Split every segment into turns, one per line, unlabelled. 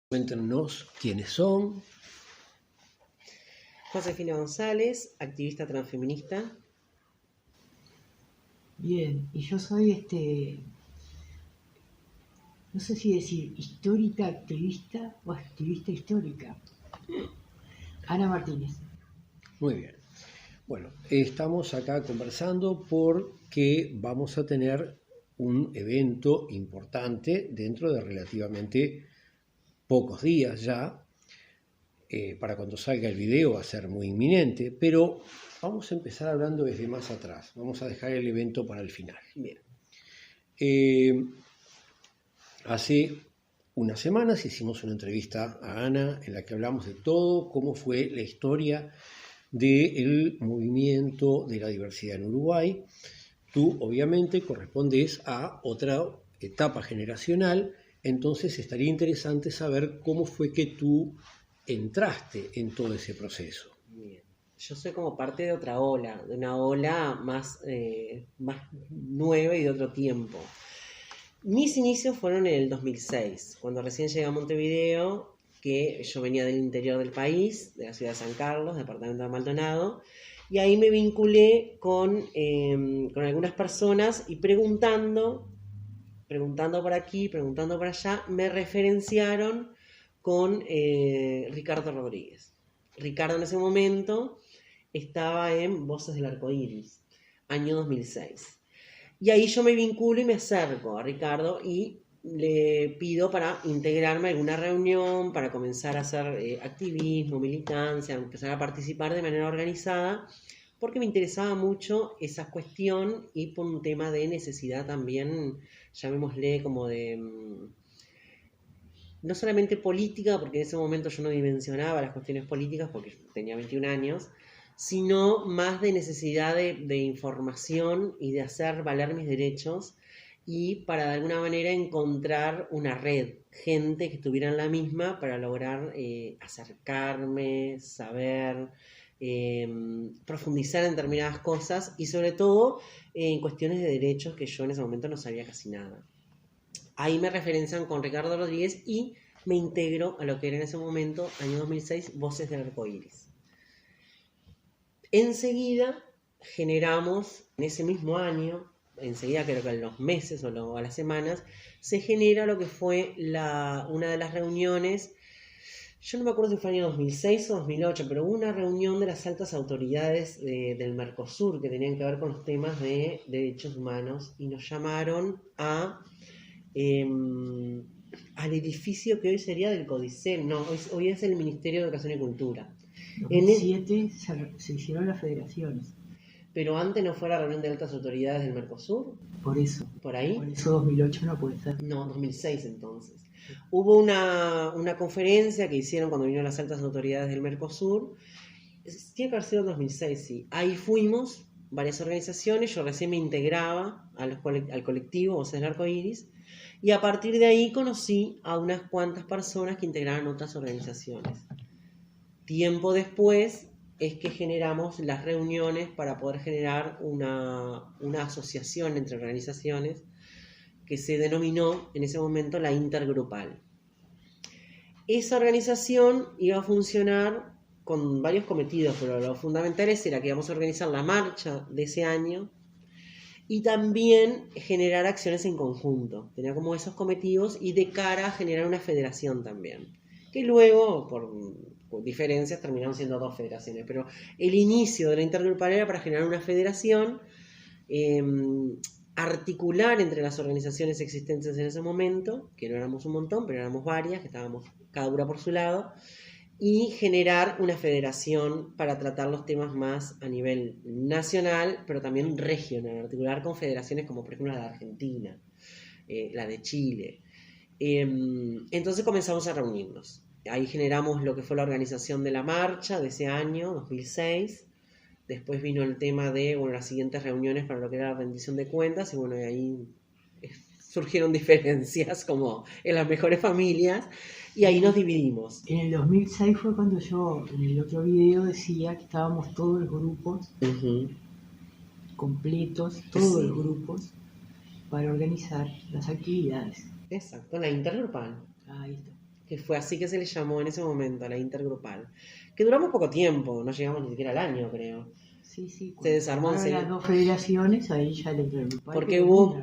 Cuéntenos quiénes son.
Josefina González, activista transfeminista.
Bien, y yo soy, no sé si decir histórica activista o activista histórica. Ana Martínez.
Muy bien. Bueno, estamos acá conversando porque vamos a tener un evento importante dentro de relativamente pocos días ya. Para cuando salga el video va a ser muy inminente, pero vamos a empezar hablando desde más atrás. Vamos a dejar el evento para el final.
Bien.
Hace unas semanas hicimos una entrevista a Ana en la que hablamos de todo, cómo fue la historia del movimiento de la diversidad en Uruguay. Tú obviamente correspondes a otra etapa generacional, entonces estaría interesante saber cómo fue que tú entraste en todo ese proceso.
Bien. Yo soy como parte de otra ola, de una ola más nueva y de otro tiempo. Mis inicios fueron en el 2006, cuando recién llegué a Montevideo, que yo venía del interior del país, de la ciudad de San Carlos, departamento de Maldonado, y ahí me vinculé con algunas personas y preguntando por aquí, preguntando por allá, me referenciaron con Ricardo Rodríguez. Ricardo en ese momento estaba en Voces del Arcoíris, año 2006. Y ahí yo me vinculo y me acerco a Ricardo y le pido para integrarme a alguna reunión, para comenzar a hacer activismo, militancia, empezar a participar de manera organizada, porque me interesaba mucho esa cuestión y por un tema de necesidad también, llamémosle como de, no solamente política, porque en ese momento yo no dimensionaba las cuestiones políticas porque tenía 21 años, sino más de necesidad de información y de hacer valer mis derechos y para de alguna manera encontrar una red, gente que estuviera en la misma para lograr acercarme, saber, profundizar en determinadas cosas y sobre todo en cuestiones de derechos que yo en ese momento no sabía casi nada. Ahí me referencian con Ricardo Rodríguez y me integro a lo que era en ese momento, año 2006, Voces del Arcoíris. Enseguida generamos, en ese mismo año, enseguida creo que en los meses o a las semanas, se genera lo que fue una de las reuniones, yo no me acuerdo si fue el año 2006 o 2008, pero hubo una reunión de las altas autoridades del Mercosur que tenían que ver con los temas de derechos humanos y nos llamaron al edificio que hoy sería del Codicen, no, hoy es el Ministerio de Educación y Cultura.
En 2007 se hicieron las federaciones.
Pero antes no fue la reunión de altas autoridades del Mercosur.
Por eso.
¿Por ahí?
Por eso 2008 no puede ser.
No, 2006 entonces. Hubo una conferencia que hicieron cuando vinieron las altas autoridades del Mercosur. Tiene que haber sido en 2006, sí. Ahí fuimos, varias organizaciones, yo recién me integraba al colectivo Voces del Arcoíris, y a partir de ahí conocí a unas cuantas personas que integraban otras organizaciones. Tiempo después es que generamos las reuniones para poder generar una asociación entre organizaciones que se denominó en ese momento la Intergrupal. Esa organización iba a funcionar con varios cometidos, pero lo fundamentales era que íbamos a organizar la marcha de ese año y también generar acciones en conjunto. Tenía como esos cometidos y de cara a generar una federación también, que luego, por diferencias, terminaron siendo 2 federaciones, pero el inicio de la Intergrupal era para generar una federación, articular entre las organizaciones existentes en ese momento, que no éramos un montón, pero éramos varias, que estábamos cada una por su lado, y generar una federación para tratar los temas más a nivel nacional, pero también regional, articular con federaciones como por ejemplo la de Argentina, la de Chile. Entonces comenzamos a reunirnos. Ahí generamos lo que fue la organización de la marcha de ese año, 2006. Después vino el tema de las siguientes reuniones para lo que era la rendición de cuentas y y ahí surgieron diferencias como en las mejores familias y ahí nos dividimos.
En el 2006 fue cuando yo en el otro video decía que estábamos todos los grupos completos, todos los grupos para organizar las actividades.
Exacto, la Intergrupal.
Ahí está.
que fue así que se le llamó en ese momento, la intergrupal, que duramos poco tiempo, no llegamos ni siquiera al año, creo.
Sí, sí.
Se desarmó
Cuando
enseguida.
las dos federaciones, ahí ya le intergrupal.
Porque hubo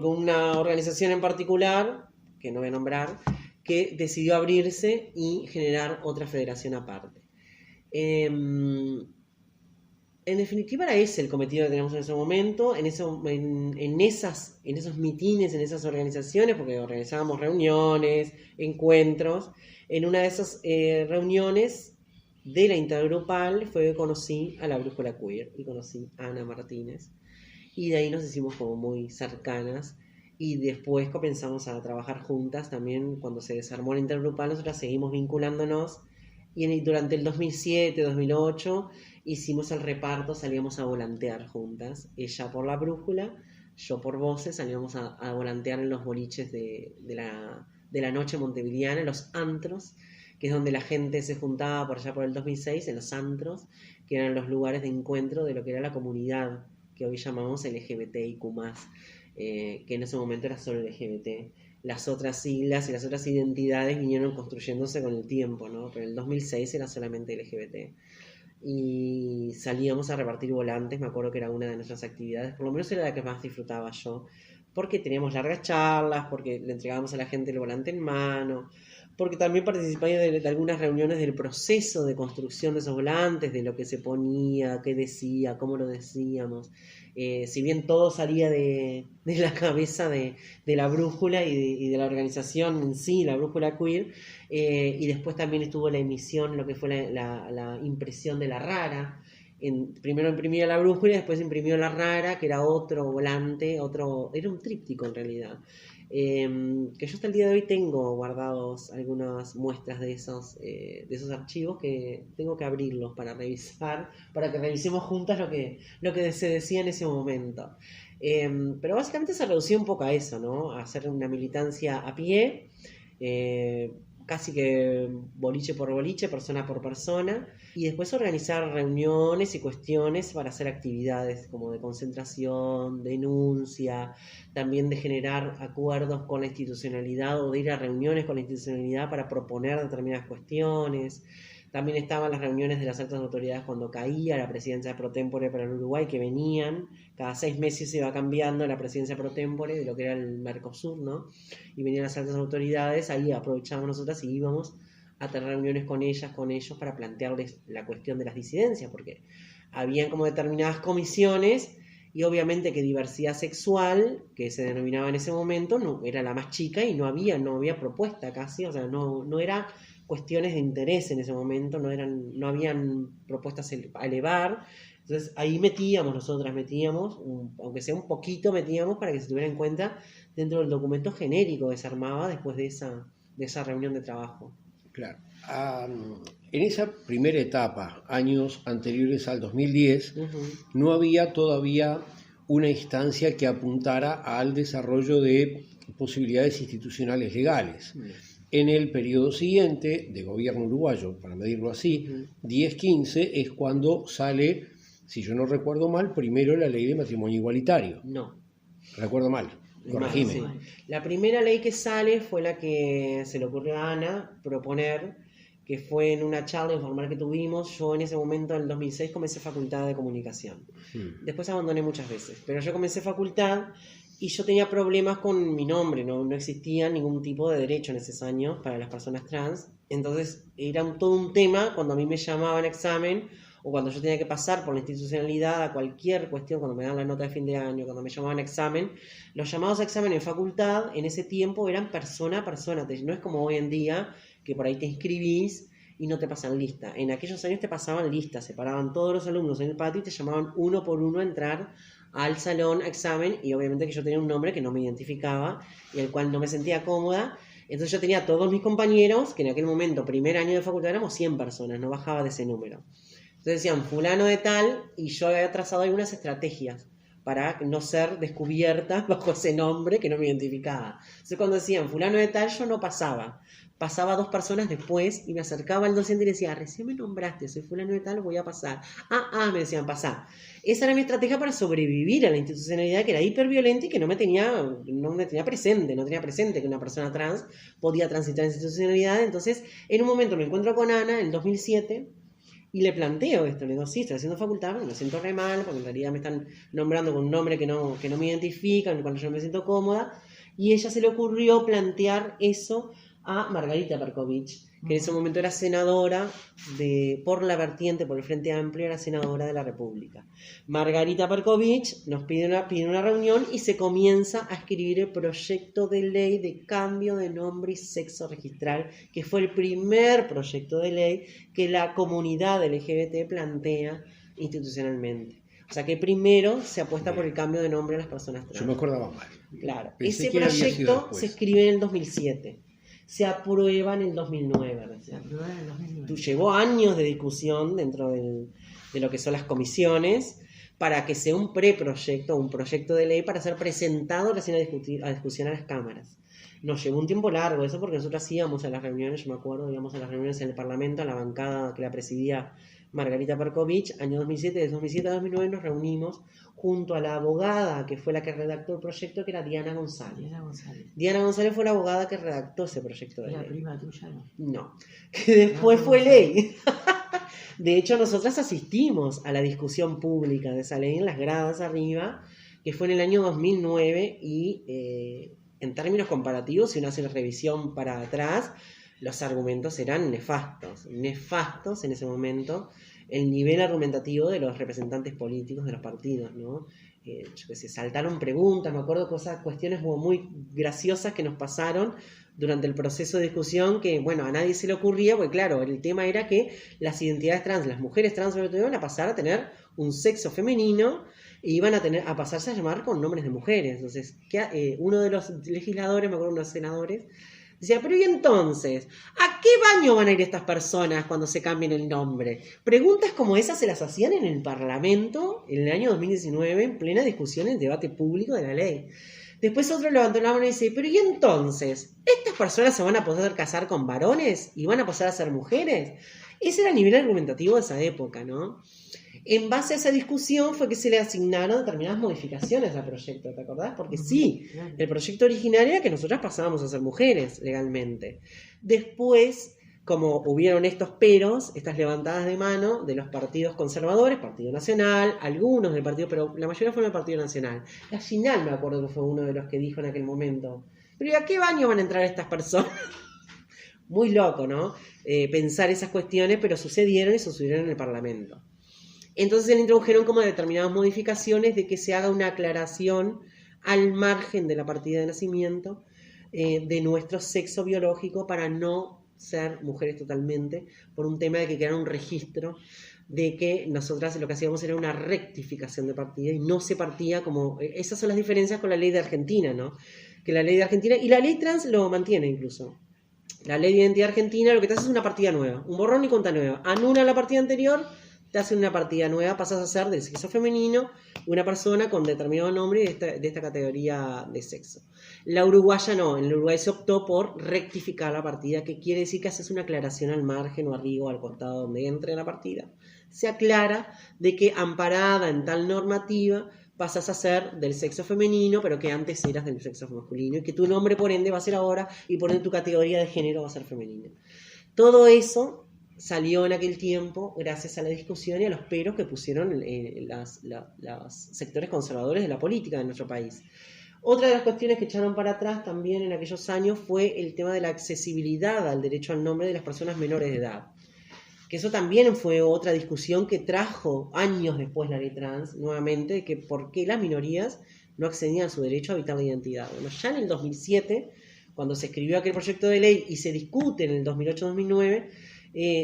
una organización en particular, que no voy a nombrar, que decidió abrirse y generar otra federación aparte. En definitiva era ese el cometido que teníamos en ese momento, en esos mitines, en esas organizaciones, porque organizábamos reuniones, encuentros. En una de esas reuniones de la intergrupal fue que conocí a la brújula queer y conocí a Ana Martínez. Y de ahí nos hicimos como muy cercanas. Y después comenzamos a trabajar juntas también cuando se desarmó la intergrupal. Nosotras seguimos vinculándonos. Y durante el 2007, 2008 hicimos el reparto, salíamos a volantear juntas. Ella por la brújula, yo por voces, salíamos a volantear en los boliches de la noche montevideana, en los antros, que es donde la gente se juntaba por allá por el 2006, en los antros, que eran los lugares de encuentro de lo que era la comunidad, que hoy llamamos LGBTIQ+, que en ese momento era solo LGBT. Las otras siglas y las otras identidades vinieron construyéndose con el tiempo, ¿no? Pero en el 2006 era solamente LGBT. Y salíamos a repartir volantes, me acuerdo que era una de nuestras actividades, por lo menos era la que más disfrutaba yo, porque teníamos largas charlas, porque le entregábamos a la gente el volante en mano, porque también participaba de algunas reuniones del proceso de construcción de esos volantes, de lo que se ponía, qué decía, cómo lo decíamos. Si bien todo salía de la cabeza de la brújula y de la organización en sí, la brújula queer, y después también estuvo la emisión, lo que fue la impresión de la rara. Primero imprimía la brújula y después imprimió la rara, que era otro volante, era un tríptico en realidad. Que yo hasta el día de hoy tengo guardados algunas muestras de esos archivos, que tengo que abrirlos para revisar, para que revisemos juntas lo que se decía en ese momento. Pero básicamente se redució un poco a eso, ¿no? A hacer una militancia a pie, casi que boliche por boliche, persona por persona, y después organizar reuniones y cuestiones para hacer actividades como de concentración, denuncia, también de generar acuerdos con la institucionalidad o de ir a reuniones con la institucionalidad para proponer determinadas cuestiones. También estaban las reuniones de las altas autoridades cuando caía la presidencia pro tempore para el Uruguay, que venían, cada 6 meses se iba cambiando la presidencia pro tempore de lo que era el Mercosur, ¿no? Y venían las altas autoridades, ahí aprovechábamos nosotras y íbamos a tener reuniones con ellas, con ellos, para plantearles la cuestión de las disidencias, porque habían como determinadas comisiones, y obviamente que diversidad sexual, que se denominaba en ese momento, no era la más chica y no había propuesta casi, o sea, no era cuestiones de interés en ese momento, no habían propuestas a elevar. Entonces ahí nosotras metíamos, aunque sea un poquito metíamos, para que se tuviera en cuenta dentro del documento genérico que se armaba después de esa reunión de trabajo.
Claro. En esa primera etapa, años anteriores al 2010, no había todavía una instancia que apuntara al desarrollo de posibilidades institucionales legales. En el periodo siguiente de gobierno uruguayo, para medirlo así, 10-15 es cuando sale, si yo no recuerdo mal, primero la ley de matrimonio igualitario.
No.
Recuerdo mal, corregime.
Sí. La primera ley que sale fue la que se le ocurrió a Ana proponer, que fue en una charla informal que tuvimos. Yo en ese momento, en el 2006, comencé facultad de comunicación. Después abandoné muchas veces, pero yo comencé facultad y yo tenía problemas con mi nombre, no existía ningún tipo de derecho en esos años para las personas trans. Entonces era todo un tema cuando a mí me llamaban a examen, o cuando yo tenía que pasar por la institucionalidad a cualquier cuestión, cuando me dan la nota de fin de año, cuando me llamaban a examen. Los llamados a examen en facultad en ese tiempo eran persona a persona, no es como hoy en día que por ahí te inscribís y no te pasan lista. En aquellos años te pasaban lista, se paraban todos los alumnos en el patio y te llamaban uno por uno a entrar al salón a examen, y obviamente que yo tenía un nombre que no me identificaba y el cual no me sentía cómoda. Entonces yo tenía a todos mis compañeros, que en aquel momento, primer año de facultad, éramos 100 personas, no bajaba de ese número. Entonces decían fulano de tal, y yo había trazado algunas estrategias para no ser descubierta bajo ese nombre que no me identificaba. Entonces cuando decían fulano de tal, yo no pasaba. Pasaba 2 personas después y me acercaba al docente y le decía, recién me nombraste, soy fulano de tal, voy a pasar. Me decían, pasá. Esa era mi estrategia para sobrevivir a la institucionalidad, que era hiperviolenta y que no me tenía presente que una persona trans podía transitar en institucionalidad. Entonces, en un momento me encuentro con Ana, en 2007, y le planteo esto, le digo, sí, estoy haciendo facultad, pero me siento re mal, porque en realidad me están nombrando con un nombre que no me identifica, cuando yo no me siento cómoda, y ella se le ocurrió plantear eso a Margarita Perkovich, que en ese momento era senadora por la vertiente, por el Frente Amplio, era senadora de la República. Margarita Perkovich nos pide una reunión y se comienza a escribir el proyecto de ley de cambio de nombre y sexo registral, que fue el primer proyecto de ley que la comunidad LGBT plantea institucionalmente. O sea que primero se apuesta por el cambio de nombre a las personas trans.
Yo me acordaba mal.
Claro.
Pensé
Ese
que había sido
proyecto
después.
se escribe en el 2007. Se aprueba en el 2009.
Se aprobó en el 2009.
Llevó años de discusión dentro de lo que son las comisiones para que sea un preproyecto, un proyecto de ley para ser presentado recién a discusión a las cámaras. Nos llevó un tiempo largo eso porque nosotros íbamos a las reuniones, yo me acuerdo, íbamos a las reuniones en el Parlamento, a la bancada que la presidía Margarita Perkovich, año 2007, de 2007 a 2009 nos reunimos junto a la abogada que fue la que redactó el proyecto, que era Diana González. Diana González fue la abogada que redactó ese proyecto de
¿La
ley.
prima tuya no?
No, que después fue ley. De hecho, nosotras asistimos a la discusión pública de esa ley en las gradas arriba, que fue en el año 2009 y en términos comparativos, si uno hace la revisión para atrás, los argumentos eran nefastos en ese momento, el nivel argumentativo de los representantes políticos de los partidos, ¿no? Saltaron preguntas, me acuerdo cuestiones muy graciosas que nos pasaron durante el proceso de discusión que, bueno, a nadie se le ocurría, porque claro, el tema era que las identidades trans, las mujeres trans sobre todo, iban a pasar a tener un sexo femenino e iban a pasarse a llamar con nombres de mujeres. Entonces, uno de los legisladores, me acuerdo, unos senadores, decía, pero ¿y entonces? ¿A qué baño van a ir estas personas cuando se cambien el nombre? Preguntas como esas se las hacían en el Parlamento en el año 2019, en plena discusión, en el debate público de la ley. Después otro levantó la mano y dice, pero ¿y entonces? ¿Estas personas se van a poder casar con varones y van a pasar a ser mujeres? Ese era el nivel argumentativo de esa época, ¿no? En base a esa discusión fue que se le asignaron determinadas modificaciones al proyecto, ¿te acordás? Porque sí, el proyecto original era que nosotras pasábamos a ser mujeres legalmente. Después, como hubieron estos peros, estas levantadas de mano de los partidos conservadores, Partido Nacional, algunos del partido, pero la mayoría fueron del Partido Nacional. La Ginal, me acuerdo que fue uno de los que dijo en aquel momento, pero ¿y a qué baño van a entrar estas personas? Muy loco, ¿no? Pensar esas cuestiones, pero sucedieron en el Parlamento. Entonces se le introdujeron como determinadas modificaciones de que se haga una aclaración al margen de la partida de nacimiento de nuestro sexo biológico para no ser mujeres totalmente, por un tema de que quedara un registro de que nosotras lo que hacíamos era una rectificación de partida y no se partía como... Esas son las diferencias con la ley de Argentina, ¿no? Que la ley de Argentina, y la ley trans lo mantiene incluso. La ley de identidad argentina lo que te hace es una partida nueva, un borrón y cuenta nueva. Anula la partida anterior, te hacen una partida nueva, pasas a ser del sexo femenino, una persona con determinado nombre de esta categoría de sexo. La uruguaya no, en el Uruguay se optó por rectificar la partida, que quiere decir que haces una aclaración al margen o arriba o al costado donde entre la partida. Se aclara de que amparada en tal normativa pasas a ser del sexo femenino, pero que antes eras del sexo masculino, y que tu nombre por ende va a ser ahora, y por ende tu categoría de género va a ser femenina. Todo eso salió en aquel tiempo gracias a la discusión y a los peros que pusieron los sectores conservadores de la política de nuestro país. Otra de las cuestiones que echaron para atrás también en aquellos años fue el tema de la accesibilidad al derecho al nombre de las personas menores de edad. Que eso también fue otra discusión que trajo años después la ley trans, nuevamente, de que por qué las minorías no accedían a su derecho a habitar la identidad. Bueno, ya en el 2007, cuando se escribió aquel proyecto de ley y se discute en el 2008-2009,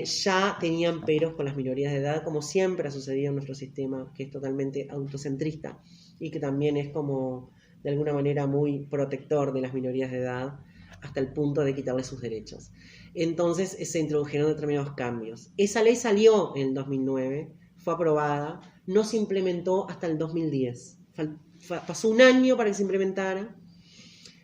ya tenían peros con las minorías de edad, como siempre ha sucedido en nuestro sistema, que es totalmente autocentrista y que también es como, de alguna manera, muy protector de las minorías de edad, hasta el punto de quitarles sus derechos. Entonces se introdujeron determinados cambios. Esa ley salió en el 2009, fue aprobada, no se implementó hasta el 2010. Pasó un año para que se implementara.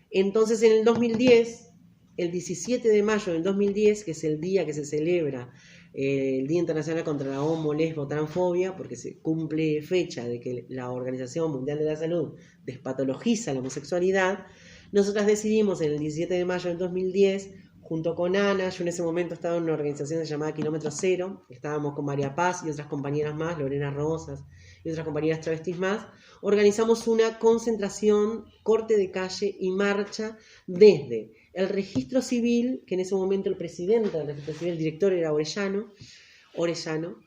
Entonces en el 2010, el 17 de mayo del 2010, que es el día que se celebra el Día Internacional contra la Homo, Lesbo, Transfobia, porque se cumple fecha de que la Organización Mundial de la Salud despatologiza la homosexualidad, nosotras decidimos en el 17 de mayo del 2010, junto con Ana, yo en ese momento estaba en una organización llamada Kilómetro Cero, estábamos con María Paz y otras compañeras más, Lorena Rosas y otras compañeras travestis más, organizamos una concentración, corte de calle y marcha desde el registro civil, que en ese momento el presidente del registro civil, el director era Orellano,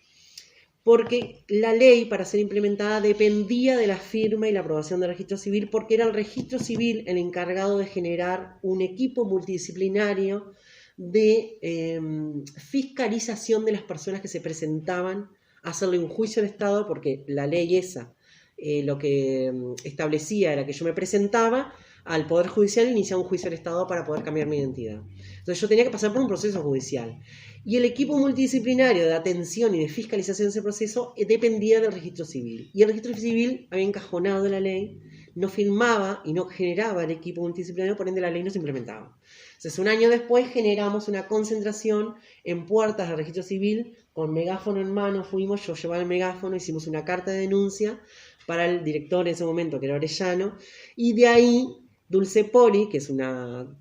porque la ley para ser implementada dependía de la firma y la aprobación del registro civil, porque era el registro civil el encargado de generar un equipo multidisciplinario de fiscalización de las personas que se presentaban a hacerle un juicio al Estado, porque la ley esa lo que establecía era que yo me presentaba al Poder Judicial e iniciaba un juicio al Estado para poder cambiar mi identidad. Entonces yo tenía que pasar por un proceso judicial. Y el equipo multidisciplinario de atención y de fiscalización de ese proceso dependía del registro civil. Y el registro civil había encajonado la ley, no firmaba y no generaba el equipo multidisciplinario, por ende la ley no se implementaba. Entonces un año después generamos una concentración en puertas del registro civil, con megáfono en mano fuimos, yo llevaba el megáfono, hicimos una carta de denuncia para el director en ese momento, que era Orellano, y de ahí Dulce Poli, que es una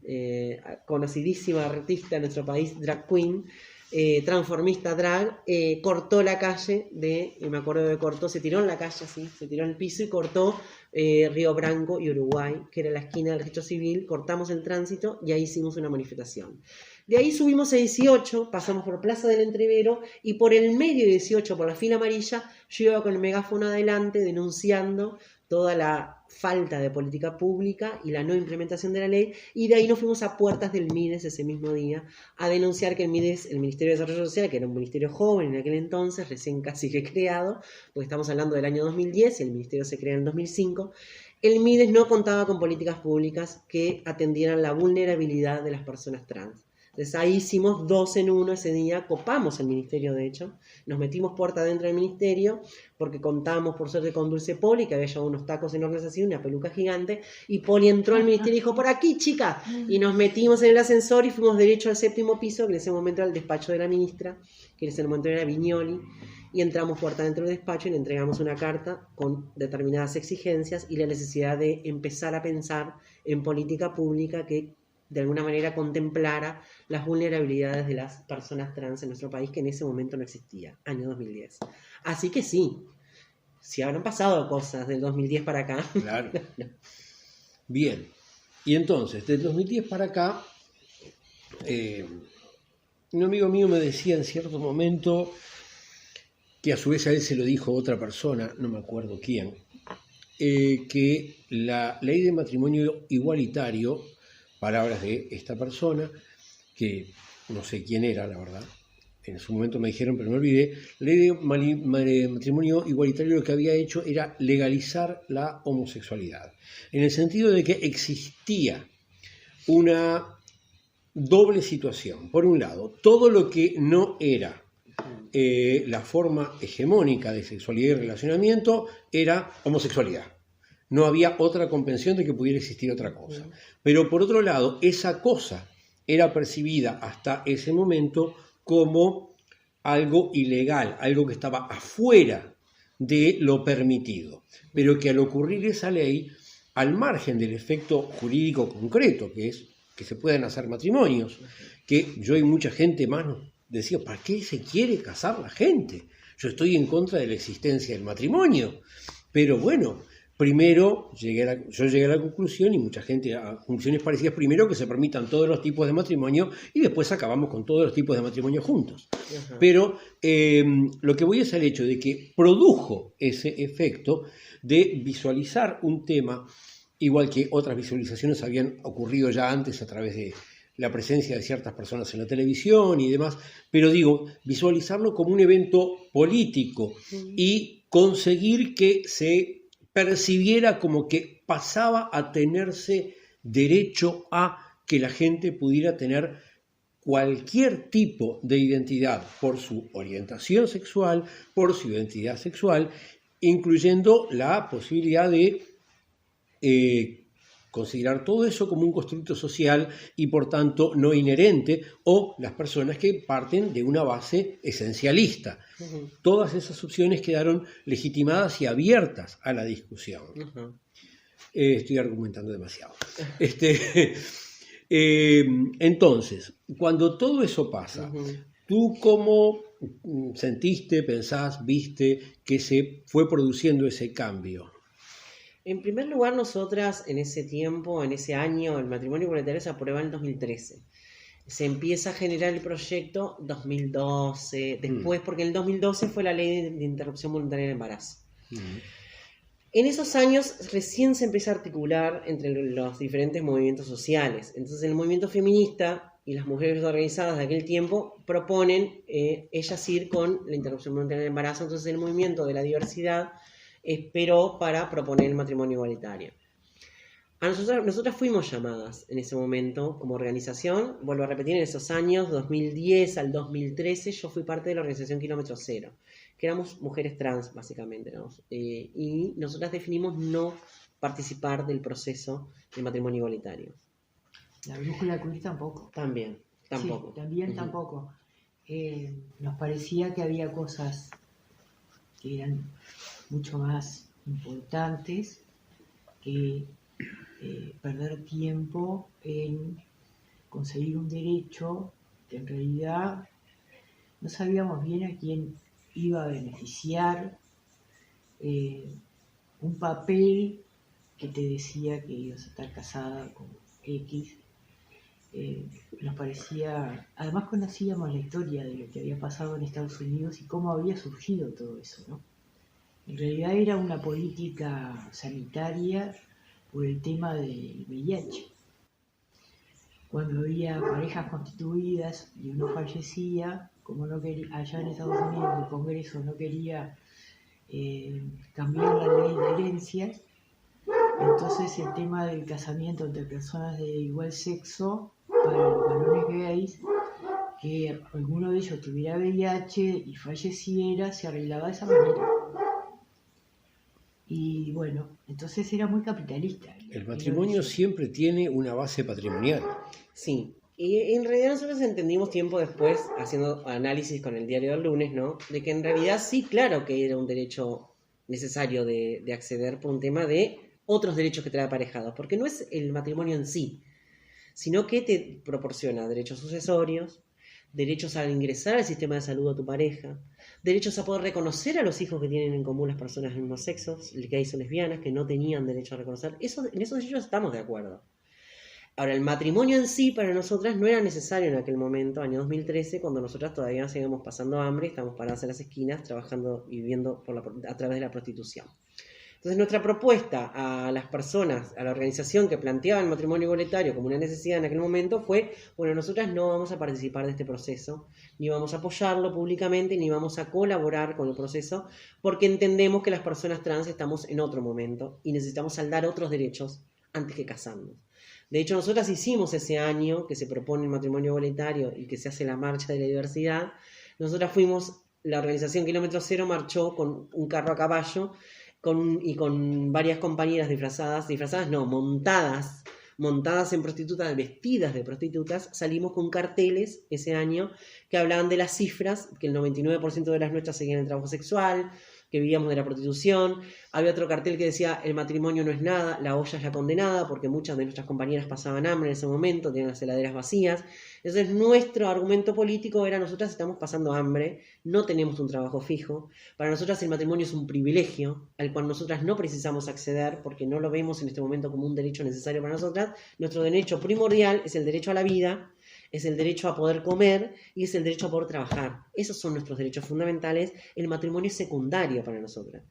conocidísima artista en nuestro país, drag queen, transformista drag, cortó la calle me acuerdo de cortó, se tiró en la calle así, se tiró en el piso y cortó Río Branco y Uruguay, que era la esquina del registro civil, cortamos el tránsito y ahí hicimos una manifestación. De ahí subimos a 18, pasamos por Plaza del Entrevero y por el medio de 18, por la fila amarilla, yo iba con el megáfono adelante denunciando toda la falta de política pública y la no implementación de la ley, y de ahí nos fuimos a puertas del MIDES ese mismo día a denunciar que el MIDES, el Ministerio de Desarrollo Social, que era un ministerio joven en aquel entonces, recién casi que creado, porque estamos hablando del año 2010 y el ministerio se crea en el 2005, el MIDES no contaba con políticas públicas que atendieran la vulnerabilidad de las personas trans. Entonces ahí hicimos 2 en 1 ese día, copamos el ministerio de hecho, nos metimos puerta adentro del ministerio porque contábamos por suerte con Dulce Poli, que había llevado unos tacos enormes así, una peluca gigante, y Poli entró al ministerio y dijo, por aquí chica, y nos metimos en el ascensor y fuimos derecho al 7º piso, que en ese momento era el despacho de la ministra, que en ese momento era Viñoli, y entramos puerta adentro del despacho y le entregamos una carta con determinadas exigencias y la necesidad de empezar a pensar en política pública que de alguna manera contemplara las vulnerabilidades de las personas trans en nuestro país, que en ese momento no existía, año 2010. Así que sí habrán pasado cosas del 2010 para acá.
Claro. Bien. Y entonces, del 2010 para acá, un amigo mío me decía en cierto momento, que a su vez a él se lo dijo otra persona, no me acuerdo quién, que la ley de matrimonio igualitario, palabras de esta persona, que no sé quién era, la verdad, en su momento me dijeron, pero me olvidé, la ley de matrimonio igualitario lo que había hecho era legalizar la homosexualidad, en el sentido de que existía una doble situación. Por un lado, todo lo que no era la forma hegemónica de sexualidad y relacionamiento era homosexualidad. No había otra comprensión de que pudiera existir otra cosa. Pero por otro lado, esa cosa era percibida hasta ese momento como algo ilegal, algo que estaba afuera de lo permitido. Pero que al ocurrir esa ley, al margen del efecto jurídico concreto, que es que se puedan hacer matrimonios, que yo y mucha gente más nos decía, ¿para qué se quiere casar la gente? Yo estoy en contra de la existencia del matrimonio. Pero bueno, primero yo llegué a la conclusión, y mucha gente a conclusiones parecidas, primero que se permitan todos los tipos de matrimonio y después acabamos con todos los tipos de matrimonio juntos. Uh-huh. Pero lo que voy es al hecho de que produjo ese efecto de visualizar un tema, igual que otras visualizaciones habían ocurrido ya antes a través de la presencia de ciertas personas en la televisión y demás, pero digo, visualizarlo como un evento político y conseguir que se percibiera como que pasaba a tenerse derecho a que la gente pudiera tener cualquier tipo de identidad por su orientación sexual, por su identidad sexual, incluyendo la posibilidad de considerar todo eso como un constructo social y por tanto no inherente, o las personas que parten de una base esencialista.
Ujú.
Todas esas opciones quedaron legitimadas y abiertas a la discusión.
Ujú.
Estoy argumentando demasiado. Entonces, cuando todo eso pasa,
Ujú.
¿tú cómo sentiste, pensás, viste que se fue produciendo ese cambio?
En primer lugar, nosotras en ese tiempo, en ese año, el matrimonio igualitario se aprueba en el 2013. Se empieza a generar el proyecto 2012, después, porque en el 2012 fue la ley de interrupción voluntaria del embarazo. En esos años recién se empieza a articular entre los diferentes movimientos sociales. Entonces el movimiento feminista y las mujeres organizadas de aquel tiempo proponen ellas ir con la interrupción voluntaria del embarazo. Entonces el movimiento de la diversidad esperó para proponer el matrimonio igualitario. Nosotras fuimos llamadas en ese momento como organización, vuelvo a repetir, en esos años, 2010 al 2013, yo fui parte de la organización Kilómetro Cero, que éramos mujeres trans, básicamente, ¿no? Y nosotras definimos no participar del proceso del matrimonio igualitario.
La brújula queer tampoco.
También, tampoco.
Sí, también
Ujú.
tampoco. Nos parecía que había cosas que eran mucho más importantes que perder tiempo en conseguir un derecho que en realidad no sabíamos bien a quién iba a beneficiar, un papel que te decía que ibas a estar casada con X. Nos parecía, además conocíamos la historia de lo que había pasado en Estados Unidos y cómo había surgido todo eso, ¿no? En realidad era una política sanitaria por el tema del VIH. Cuando había parejas constituidas y uno fallecía, como no quería, allá en Estados Unidos el Congreso no quería cambiar la ley de herencias, entonces el tema del casamiento entre personas de igual sexo para los varones gays, que alguno de ellos tuviera VIH y falleciera, se arreglaba de esa manera. Y bueno, entonces era muy capitalista.
El matrimonio siempre tiene una base patrimonial.
Sí, y en realidad nosotros entendimos tiempo después, haciendo análisis con el diario del lunes, ¿no? De que en realidad sí, claro que era un derecho necesario de acceder por un tema de otros derechos que trae aparejados, porque no es el matrimonio en sí, sino que te proporciona derechos sucesorios, derechos a ingresar al sistema de salud a tu pareja, derechos a poder reconocer a los hijos que tienen en común las personas de mismos sexos, gays o lesbianas, que no tenían derecho a reconocer. En esos derechos estamos de acuerdo. Ahora, el matrimonio en sí para nosotras no era necesario en aquel momento, año 2013, cuando nosotras todavía seguíamos pasando hambre, estábamos paradas en las esquinas, trabajando y viviendo a través de la prostitución. Entonces, nuestra propuesta a las personas, a la organización que planteaba el matrimonio igualitario como una necesidad en aquel momento fue, bueno, nosotras no vamos a participar de este proceso, ni vamos a apoyarlo públicamente, ni vamos a colaborar con el proceso, porque entendemos que las personas trans estamos en otro momento y necesitamos saldar otros derechos antes que casarnos. De hecho, nosotras hicimos ese año que se propone el matrimonio igualitario y que se hace la marcha de la diversidad. Nosotras fuimos, la organización Kilómetro Cero marchó con un carro a caballo y con varias compañeras montadas en prostitutas, vestidas de prostitutas. Salimos con carteles ese año que hablaban de las cifras, que el 99% de las nuestras seguían el trabajo sexual, que vivíamos de la prostitución. Había otro cartel que decía: el matrimonio no es nada, la olla es la condenada, porque muchas de nuestras compañeras pasaban hambre en ese momento, tenían las heladeras vacías. Entonces nuestro argumento político era: nosotras estamos pasando hambre, no tenemos un trabajo fijo, para nosotras el matrimonio es un privilegio al cual nosotras no precisamos acceder porque no lo vemos en este momento como un derecho necesario para nosotras. Nuestro derecho primordial es el derecho a la vida, es el derecho a poder comer y es el derecho a poder trabajar. Esos son nuestros derechos fundamentales. El matrimonio es secundario para nosotras.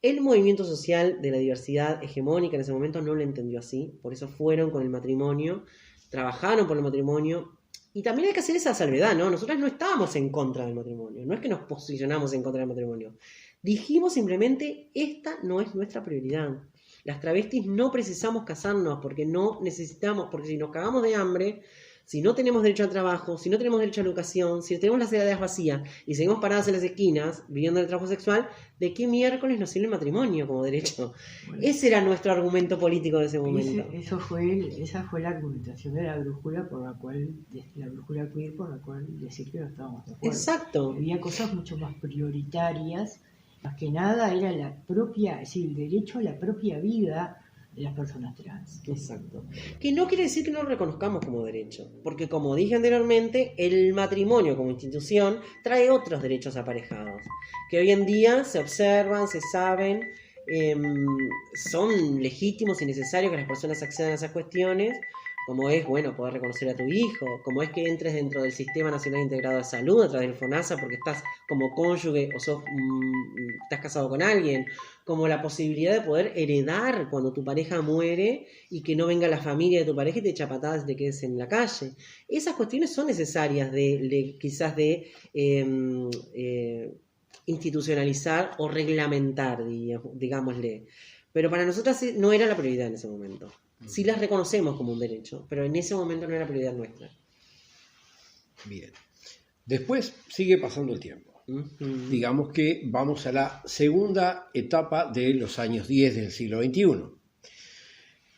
El movimiento social de la diversidad hegemónica en ese momento no lo entendió así, por eso fueron con el matrimonio, trabajaron por el matrimonio. Y también hay que hacer esa salvedad, ¿no? Nosotras no estábamos en contra del matrimonio, no es que nos posicionamos en contra del matrimonio. Dijimos simplemente: esta no es nuestra prioridad. Las travestis no precisamos casarnos porque no necesitamos, porque si nos cagamos de hambre, Si no tenemos derecho al trabajo, si no tenemos derecho a la educación, si tenemos las edades vacías y seguimos paradas en las esquinas viviendo el trabajo sexual, ¿de qué miércoles nos sirve el matrimonio como derecho?
Bueno,
Ese era nuestro argumento político de ese momento.
Esa fue la argumentación de la brújula queer por la cual decir que no estábamos de acuerdo.
Exacto.
Había cosas mucho más prioritarias, más que nada era es decir, el derecho a la propia vida de las personas trans.
Exacto. Que no quiere decir que no lo reconozcamos como derecho, porque como dije anteriormente, el matrimonio como institución trae otros derechos aparejados, que hoy en día se observan, se saben, son legítimos y necesarios que las personas accedan a esas cuestiones, como es, bueno, poder reconocer a tu hijo, como es que entres dentro del Sistema Nacional Integrado de Salud a través del FONASA porque estás como cónyuge o estás casado con alguien, como la posibilidad de poder heredar cuando tu pareja muere y que no venga la familia de tu pareja y te echa patadas y te quedes en la calle. Esas cuestiones son necesarias quizás de institucionalizar o reglamentar, digámosle. Pero para nosotras no era la prioridad en ese momento. Sí las reconocemos como un derecho, pero en ese momento no era prioridad nuestra.
Bien. Después sigue pasando el tiempo. Digamos que vamos a la segunda etapa de los años 10 del siglo XXI.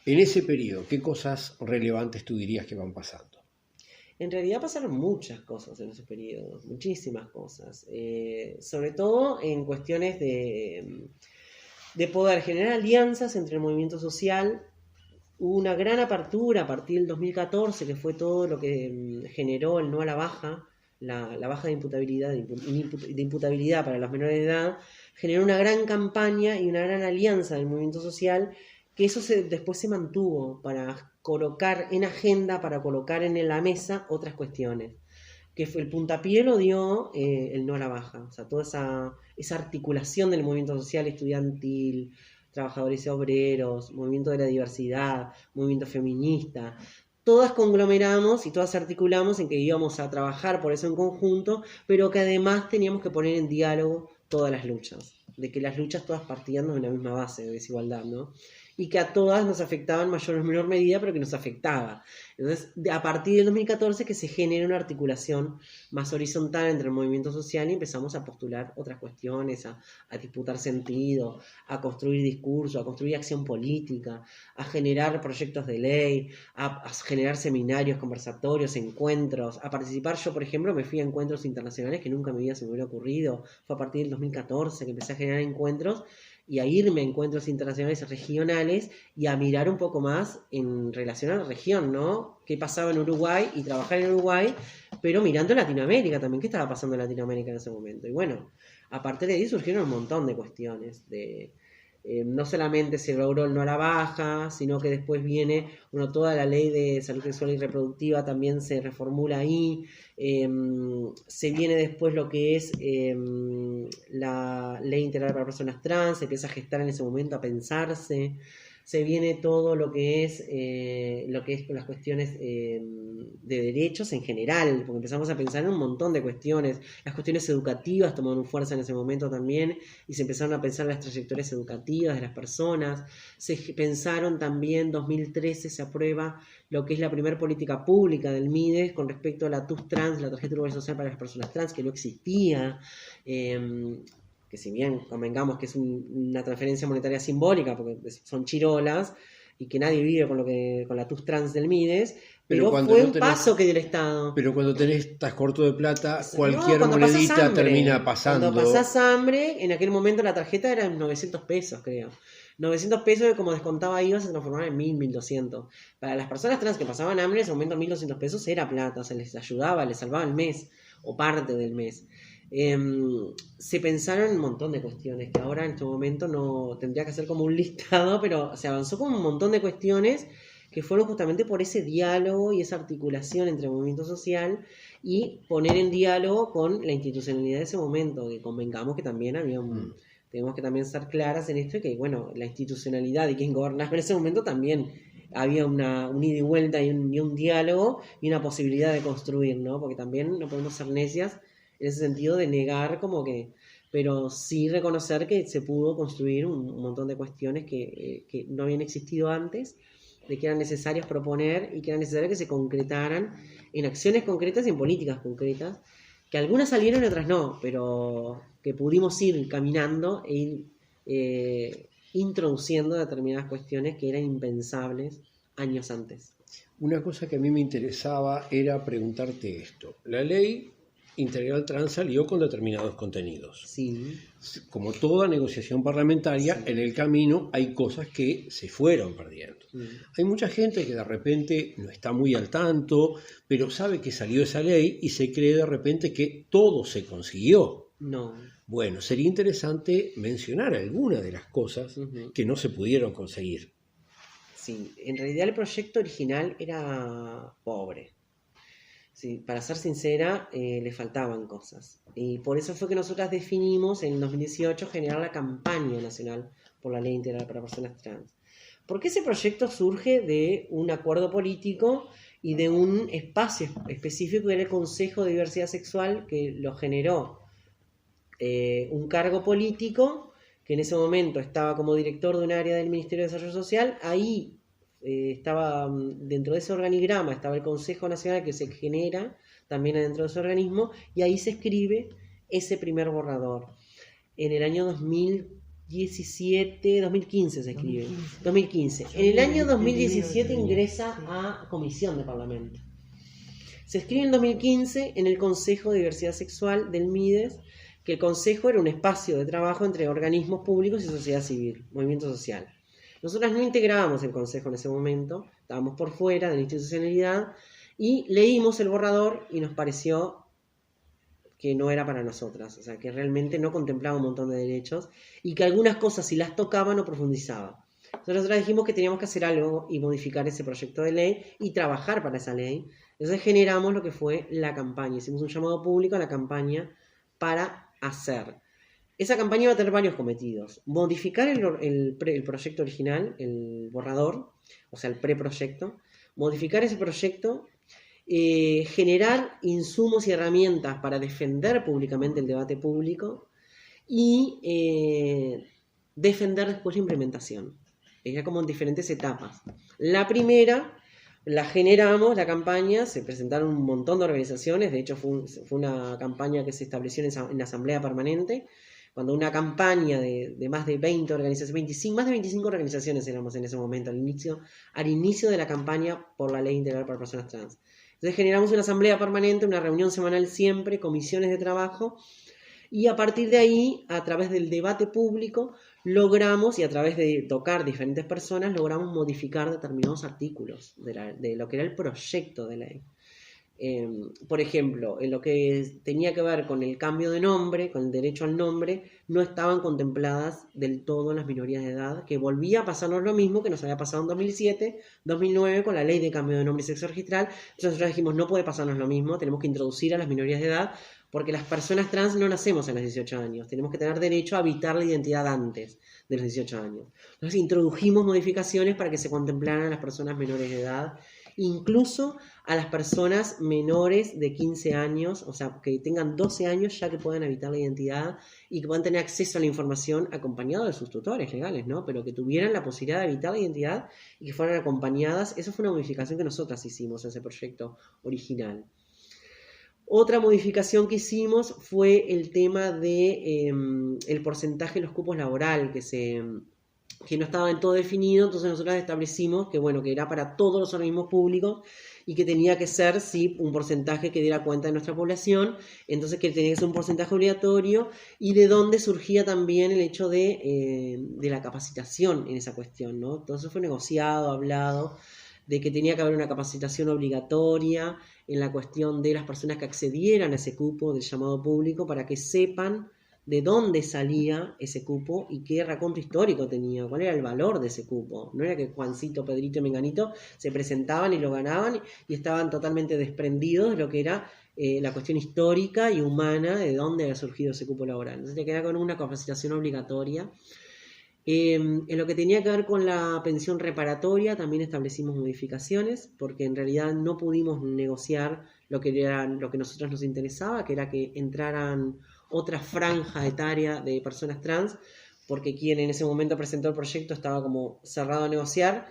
En ese periodo, ¿qué cosas relevantes tú dirías que van pasando?
En realidad pasaron muchas cosas en esos periodos, muchísimas cosas. Sobre todo en cuestiones de poder generar alianzas entre el movimiento social. Hubo una gran apertura a partir del 2014, que fue todo lo que generó el no a la baja, la baja de imputabilidad para los menores de edad, generó una gran campaña y una gran alianza del movimiento social, que eso después se mantuvo para colocar en agenda, para colocar en la mesa otras cuestiones. Que fue el puntapié lo dio el no a la baja, o sea, toda esa articulación del movimiento social estudiantil, trabajadores y obreros, movimiento de la diversidad, movimiento feminista, todas conglomeramos y todas articulamos en que íbamos a trabajar por eso en conjunto, pero que además teníamos que poner en diálogo todas las luchas, de que las luchas todas partían de una misma base de desigualdad, ¿no? Y que a todas nos afectaba en mayor o menor medida, pero que nos afectaba. Entonces, a partir del 2014 que se genera una articulación más horizontal entre el movimiento social y empezamos a postular otras cuestiones, a disputar sentido, a construir discurso, a construir acción política, a generar proyectos de ley, a generar seminarios, conversatorios, encuentros, a participar. Yo, por ejemplo, me fui a encuentros internacionales que nunca en mi vida se me hubiera ocurrido. Fue a partir del 2014 que empecé a generar encuentros y a irme a encuentros internacionales regionales y a mirar un poco más en relación a la región, ¿no? ¿Qué pasaba en Uruguay? Y trabajar en Uruguay, pero mirando Latinoamérica también, ¿qué estaba pasando en Latinoamérica en ese momento? Y bueno, aparte de ahí surgieron un montón de cuestiones, no solamente se logró el no a la baja, sino que después viene, bueno, toda la ley de salud sexual y reproductiva también se reformula ahí, se viene después lo que es la ley integral para personas trans, se empieza a gestar en ese momento, a pensarse, se viene todo lo que es con las cuestiones de derechos en general, porque empezamos a pensar en un montón de cuestiones, las cuestiones educativas tomaron fuerza en ese momento también, y se empezaron a pensar las trayectorias educativas de las personas, se pensaron también, en 2013 se aprueba lo que es la primera política pública del MIDES con respecto a la TUS trans, la tarjeta uruguaya social para las personas trans, que no existía, que si bien convengamos que es una transferencia monetaria simbólica, porque son chirolas, y que nadie vive con la TUS trans del MIDES, pero fue un paso que dio el Estado.
Pero cuando estás corto de plata, cualquier monedita termina pasando.
Cuando pasás hambre, en aquel momento la tarjeta era 900 pesos, creo. 900 pesos que como descontaba IVA se transformaban en 1.000, 1.200. Para las personas trans que pasaban hambre, en ese momento 1.200 pesos era plata, o sea, les ayudaba, les salvaba el mes, o parte del mes. Se pensaron un montón de cuestiones que ahora en este momento no tendría que hacer como un listado, pero se avanzó con un montón de cuestiones que fueron justamente por ese diálogo y esa articulación entre el movimiento social y poner en diálogo con la institucionalidad de ese momento, que convengamos que también había tenemos que también estar claras en esto, que bueno, la institucionalidad y quien gobernaba en ese momento también había un ida y vuelta y un diálogo y una posibilidad de construir, ¿no? Porque también no podemos ser necias en ese sentido de negar como que, pero sí reconocer que se pudo construir un montón de cuestiones que no habían existido antes de que eran necesarios proponer y que era necesario que se concretaran en acciones concretas y en políticas concretas, que algunas salieron y otras no, pero que pudimos ir caminando e ir introduciendo determinadas cuestiones que eran impensables años antes.
Una cosa que a mí me interesaba era preguntarte esto. La ley integral trans salió con determinados contenidos.
Sí.
Como toda negociación parlamentaria,
Sí.
en el camino hay cosas que se fueron perdiendo. Hay mucha gente que de repente no está muy al tanto, pero sabe que salió esa ley y se cree de repente que todo se consiguió.
No.
Bueno, sería interesante mencionar algunas de las cosas
Ujú.
que no se pudieron conseguir.
Sí, en realidad el proyecto original era pobre. Sí, para ser sincera, le faltaban cosas. Y por eso fue que nosotras definimos en 2018 generar la campaña nacional por la ley integral para personas trans. Porque ese proyecto surge de un acuerdo político y de un espacio específico que era el Consejo de Diversidad Sexual, que lo generó un cargo político que en ese momento estaba como director de un área del Ministerio de Desarrollo Social. Ahí estaba dentro de ese organigrama, estaba el Consejo Nacional que se genera también dentro de ese organismo, y ahí se escribe ese primer borrador. En el año 2015 se escribe. 2015. En el año 2017 ingresa a comisión de Parlamento. Se escribe en 2015 en el Consejo de Diversidad Sexual del MIDES, que el Consejo era un espacio de trabajo entre organismos públicos y sociedad civil, movimiento social. Nosotras no integrábamos el Consejo en ese momento, estábamos por fuera de la institucionalidad y leímos el borrador y nos pareció que no era para nosotras, o sea, que realmente no contemplaba un montón de derechos y que algunas cosas, si las tocaba, no profundizaba. Entonces nosotros dijimos que teníamos que hacer algo y modificar ese proyecto de ley y trabajar para esa ley. Entonces generamos lo que fue la campaña, hicimos un llamado público a la campaña para hacer. Esa campaña va a tener varios cometidos. Modificar el proyecto original, el borrador, o sea, el preproyecto. Modificar ese proyecto, generar insumos y herramientas para defender públicamente el debate público y defender después la implementación. Era como en diferentes etapas. La primera la generamos, la campaña, se presentaron un montón de organizaciones, de hecho fue una campaña que se estableció en la Asamblea Permanente, cuando una campaña de más de 20 organizaciones, más de 25 organizaciones éramos en ese momento, al inicio de la campaña por la ley integral para personas trans. Entonces generamos una asamblea permanente, una reunión semanal siempre, comisiones de trabajo, y a partir de ahí, a través del debate público, logramos, y a través de tocar diferentes personas, logramos modificar determinados artículos de lo que era el proyecto de ley. Por ejemplo, en lo que tenía que ver con el cambio de nombre, con el derecho al nombre, no estaban contempladas del todo las minorías de edad, que volvía a pasarnos lo mismo que nos había pasado en 2007, 2009 con la ley de cambio de nombre y sexo registral. Entonces nosotros dijimos, no puede pasarnos lo mismo, tenemos que introducir a las minorías de edad, porque las personas trans no nacemos a los 18 años, tenemos que tener derecho a habitar la identidad antes de los 18 años. Entonces introdujimos modificaciones para que se contemplaran a las personas menores de edad, incluso a las personas menores de 15 años, o sea, que tengan 12 años ya que puedan habitar la identidad y que puedan tener acceso a la información acompañado de sus tutores legales, ¿no? Pero que tuvieran la posibilidad de habitar la identidad y que fueran acompañadas. Eso fue una modificación que nosotras hicimos en ese proyecto original. Otra modificación que hicimos fue el tema de el porcentaje de los cupos laboral que no estaba del todo definido. Entonces nosotros establecimos que era para todos los organismos públicos y que tenía que ser, sí, un porcentaje que diera cuenta de nuestra población, entonces que tenía que ser un porcentaje obligatorio, y de dónde surgía también el hecho de la capacitación en esa cuestión, ¿no? Todo eso fue negociado, hablado, de que tenía que haber una capacitación obligatoria en la cuestión de las personas que accedieran a ese cupo del llamado público para que sepan de dónde salía ese cupo y qué raconto histórico tenía, cuál era el valor de ese cupo. No era que Juancito, Pedrito y Menganito se presentaban y lo ganaban y estaban totalmente desprendidos de lo que era la cuestión histórica y humana de dónde había surgido ese cupo laboral. Entonces tenía que ver con una capacitación obligatoria. En lo que tenía que ver con la pensión reparatoria también establecimos modificaciones, porque en realidad no pudimos negociar lo que nosotros nos interesaba, que era que entraran otra franja etaria de personas trans, porque quien en ese momento presentó el proyecto estaba como cerrado a negociar.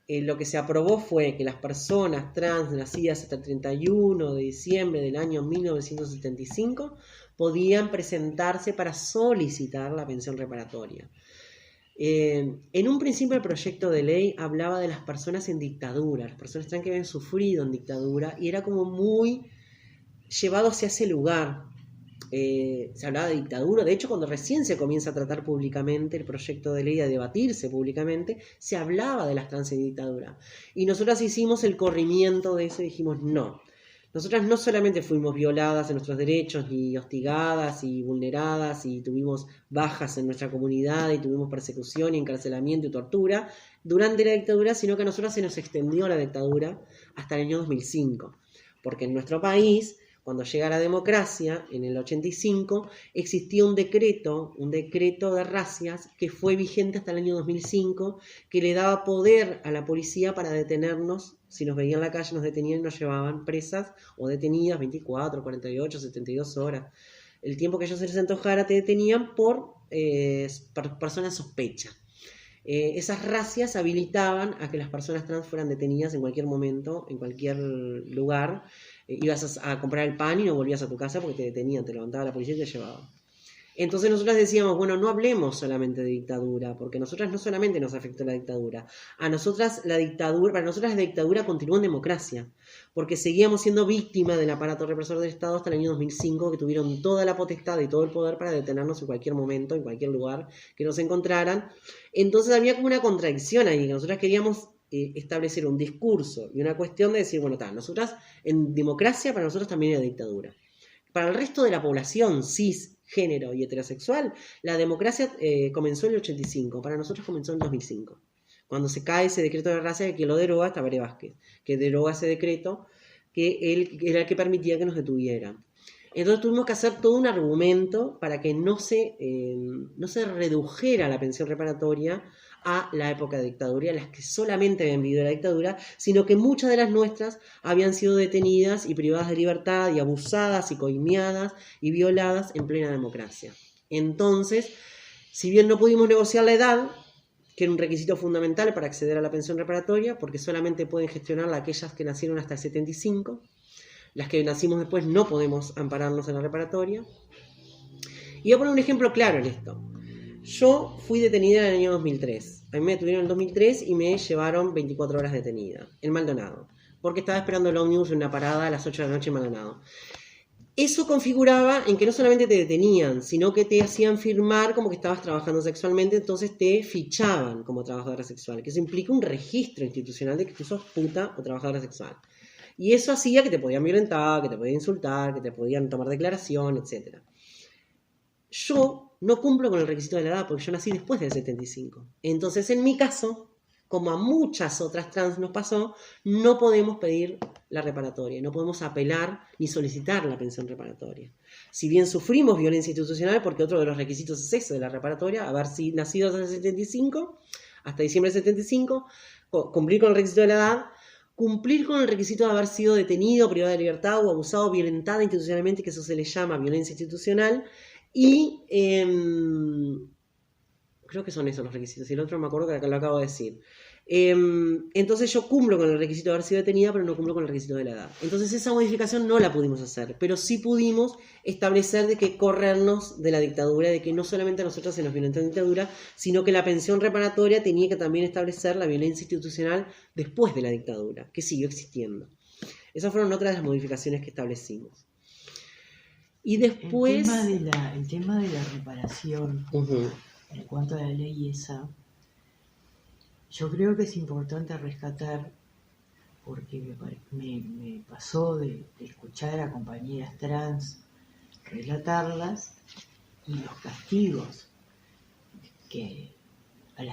lo que se aprobó fue que las personas trans nacidas hasta el 31 de diciembre del año 1975 podían presentarse para solicitar la pensión reparatoria. En un principio el proyecto de ley hablaba de las personas en dictadura, las personas trans que habían sufrido en dictadura, y era como muy llevado hacia ese lugar. Se hablaba de dictadura. De hecho, cuando recién se comienza a tratar públicamente el proyecto de ley, a debatirse públicamente, se hablaba de las trans en dictadura. Y nosotras hicimos el corrimiento de eso y dijimos no. Nosotras no solamente fuimos violadas en nuestros derechos, ni hostigadas y vulneradas, y tuvimos bajas en nuestra comunidad, y tuvimos persecución y encarcelamiento y tortura durante la dictadura, sino que a nosotras se nos extendió la dictadura hasta el año 2005. Porque en nuestro país, cuando llega la democracia, en el 85, existía un decreto de racias que fue vigente hasta el año 2005, que le daba poder a la policía para detenernos. Si nos veían en la calle, nos detenían y nos llevaban presas o detenidas 24, 48, 72 horas. El tiempo que ellos se les antojara te detenían por personas sospechas. Esas racias habilitaban a que las personas trans fueran detenidas en cualquier momento, en cualquier lugar. Ibas a comprar el pan y no volvías a tu casa porque te detenían, te levantaba la policía y te llevaba. Entonces nosotras decíamos, bueno, no hablemos solamente de dictadura, porque a nosotras no solamente nos afectó la dictadura, para nosotras la dictadura continuó en democracia, porque seguíamos siendo víctimas del aparato represor del Estado hasta el año 2005, que tuvieron toda la potestad y todo el poder para detenernos en cualquier momento, en cualquier lugar que nos encontraran. Entonces había como una contradicción ahí, que nosotras queríamos establecer un discurso y una cuestión de decir, bueno, nosotras en democracia para nosotros también era dictadura. Para el resto de la población cis, género y heterosexual, la democracia comenzó en el 85, para nosotros comenzó en 2005, cuando se cae ese decreto de raza que lo deroga Tabaré Vázquez, que deroga ese decreto que él era el que permitía que nos detuvieran. Entonces tuvimos que hacer todo un argumento para que no se redujera la pensión reparatoria a la época de dictadura, a las que solamente habían vivido la dictadura, sino que muchas de las nuestras habían sido detenidas y privadas de libertad y abusadas y coimeadas y violadas en plena democracia. Entonces, si bien no pudimos negociar la edad, que era un requisito fundamental para acceder a la pensión reparatoria, porque solamente pueden gestionarla aquellas que nacieron hasta el 75, las que nacimos después no podemos ampararnos en la reparatoria. Y voy a poner un ejemplo claro en esto. Yo fui detenida en el año 2003. A mí me detuvieron en el 2003 y me llevaron 24 horas detenida, en Maldonado, porque estaba esperando el ómnibus en una parada a las 8 de la noche en Maldonado. Eso configuraba en que no solamente te detenían, sino que te hacían firmar como que estabas trabajando sexualmente, entonces te fichaban como trabajadora sexual, que eso implica un registro institucional de que tú sos puta o trabajadora sexual. Y eso hacía que te podían violentar, que te podían insultar, que te podían tomar declaración, etc. Yo no cumplo con el requisito de la edad porque yo nací después del 75. Entonces, en mi caso, como a muchas otras trans nos pasó, no podemos pedir la reparatoria, no podemos apelar ni solicitar la pensión reparatoria. Si bien sufrimos violencia institucional, porque otro de los requisitos es eso de la reparatoria, haber nacido hasta el 75, hasta diciembre del 75, cumplir con el requisito de la edad, cumplir con el requisito de haber sido detenido, privado de libertad o abusado o violentada institucionalmente, que eso se le llama violencia institucional, y creo que son esos los requisitos, y el otro me acuerdo que lo acabo de decir. Entonces yo cumplo con el requisito de haber sido detenida, pero no cumplo con el requisito de la edad. Entonces esa modificación no la pudimos hacer, pero sí pudimos establecer de que corrernos de la dictadura, de que no solamente a nosotros se nos violentó la dictadura, sino que la pensión reparatoria tenía que también establecer la violencia institucional después de la dictadura, que siguió existiendo. Esas fueron otras de las modificaciones que establecimos. Y después...
El tema de la reparación, en cuanto a la ley esa, yo creo que es importante rescatar, porque me pasó de escuchar a compañeras trans relatarlas, y los castigos a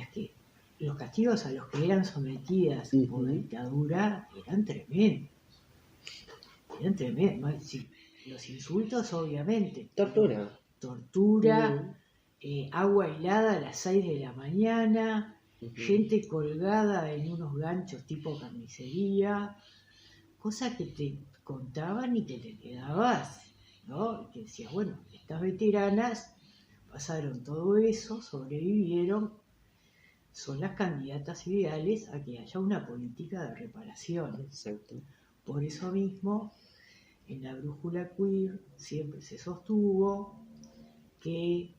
los que eran sometidas por la dictadura eran tremendos. Sí, los insultos, obviamente. Tortura, agua helada a las 6 de la mañana, gente colgada en unos ganchos tipo carnicería, cosas que te contaban y te quedabas, ¿no? Y que decías, bueno, estas veteranas pasaron todo eso, sobrevivieron, son las candidatas ideales a que haya una política de reparación.
Exacto.
Por eso mismo, en la brújula queer siempre se sostuvo que